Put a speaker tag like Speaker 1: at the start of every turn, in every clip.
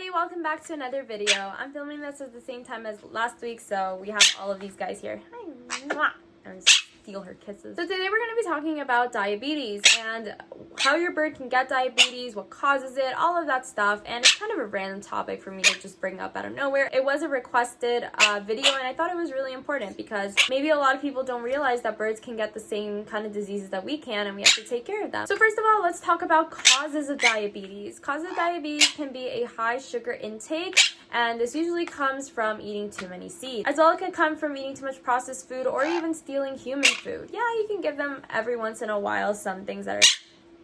Speaker 1: everybody, welcome back to another video. I'm filming this at the same time as last week, so we have all of these guys here. Hi, mwah. I'm gonna steal her kisses. So today we're going to be talking about diabetes and how your bird can get diabetes, what causes it, all of that stuff. And it's kind of a random topic for me to just bring up out of nowhere. It was a requested video, and I thought it was really important because maybe a lot of people don't realize that birds can get the same kind of diseases that we can, and we have to take care of them. So first of all, let's talk about causes of diabetes. Causes of diabetes can be a high sugar intake, and this usually comes from eating too many seeds. As well, it can come from eating too much processed food or even stealing human food. Yeah, you can give them every once in a while some things that are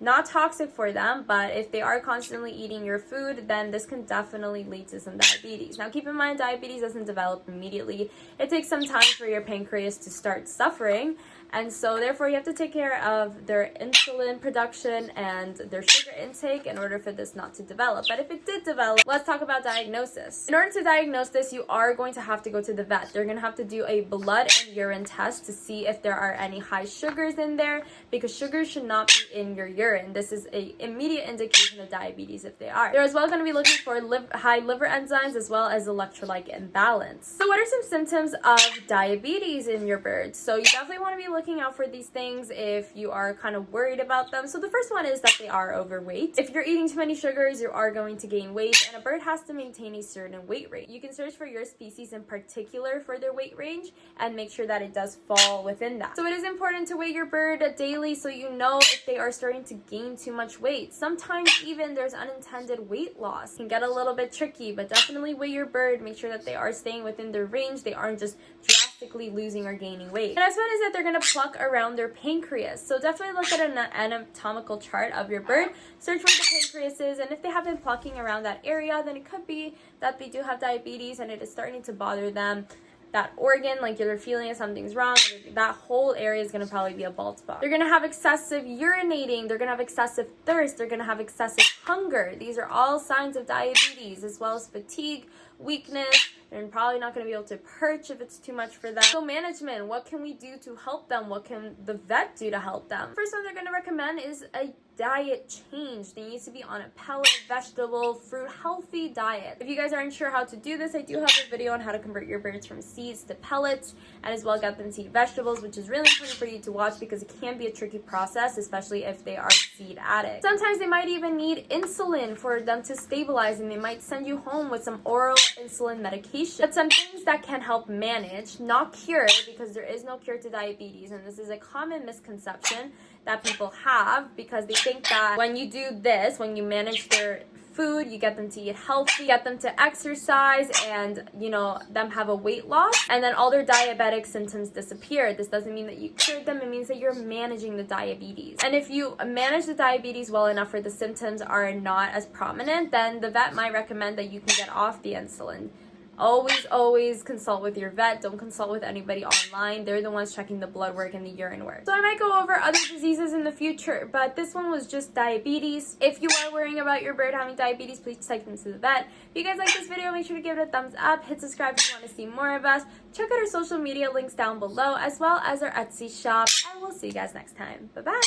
Speaker 1: not toxic for them, but if they are constantly eating your food, then this can definitely lead to some diabetes. Now, keep in mind, diabetes doesn't develop immediately. It takes some time for your pancreas to start suffering, and so therefore you have to take care of their insulin production and their sugar intake in order for this not to develop. But if it did develop, let's talk about diagnosis. In order to diagnose this, you are going to have to go to the vet. They're going to have to do a blood and urine test to see if there are any high sugars in there, because sugars should not be in your urine. This is an immediate indication of diabetes if they are. They're as well going to be looking for high liver enzymes as well as electrolyte imbalance. So what are some symptoms of diabetes in your birds? So you definitely want to be looking out for these things if you are kind of worried about them. So the first one is that they are overweight. If you're eating too many sugars, you are going to gain weight, and a bird has to maintain a certain weight range. You can search for your species in particular for their weight range and make sure that it does fall within that. So it is important to weigh your bird daily so you know if they are starting to gain too much weight. Sometimes even there's unintended weight loss. It can get a little bit tricky, but definitely weigh your bird. Make sure that they are staying within their range. They aren't just drastically losing or gaining weight. The next one is that they're going to pluck around their pancreas. So definitely look at an anatomical chart of your bird. Search where the pancreas is, and if they have been plucking around that area, then it could be that they do have diabetes and it is starting to bother them. That organ, like you're feeling that something's wrong, that whole area is going to probably be a bald spot. They're going to have excessive urinating. They're going to have excessive thirst. They're going to have excessive hunger. These are all signs of diabetes, as well as fatigue, weakness. They're probably not going to be able to perch if it's too much for them. So management, what can we do to help them? What can the vet do to help them? First one they're going to recommend is a diet change. They need to be on a pellet, vegetable, fruit, healthy diet. If you guys aren't sure how to do this, I do have a video on how to convert your birds from seeds to pellets, and as well get them to eat vegetables, which is really important for you to watch because it can be a tricky process, especially if they are seed addicts. Sometimes they might even need insulin for them to stabilize, and they might send you home with some oral insulin medication. But some things that can help manage, not cure, because there is no cure to diabetes, and this is a common misconception that people have because they think that when you do this, when you manage their food, you get them to eat healthy, get them to exercise, and them have a weight loss, and then all their diabetic symptoms disappear. This doesn't mean that you cured them. It means that you're managing the diabetes. And if you manage the diabetes well enough where the symptoms are not as prominent, then the vet might recommend that you can get off the insulin. Always consult with your vet. Don't consult with anybody online. They're the ones checking the blood work and the urine work. So I might go over other diseases in the future, but this one was just diabetes. If you are worrying about your bird having diabetes, please take them to the vet. If you guys like this video, make sure to give it a thumbs up. Hit subscribe if you want to see more of us. Check out our social media links down below, as well as our Etsy shop, and we'll see you guys next time. Bye-bye!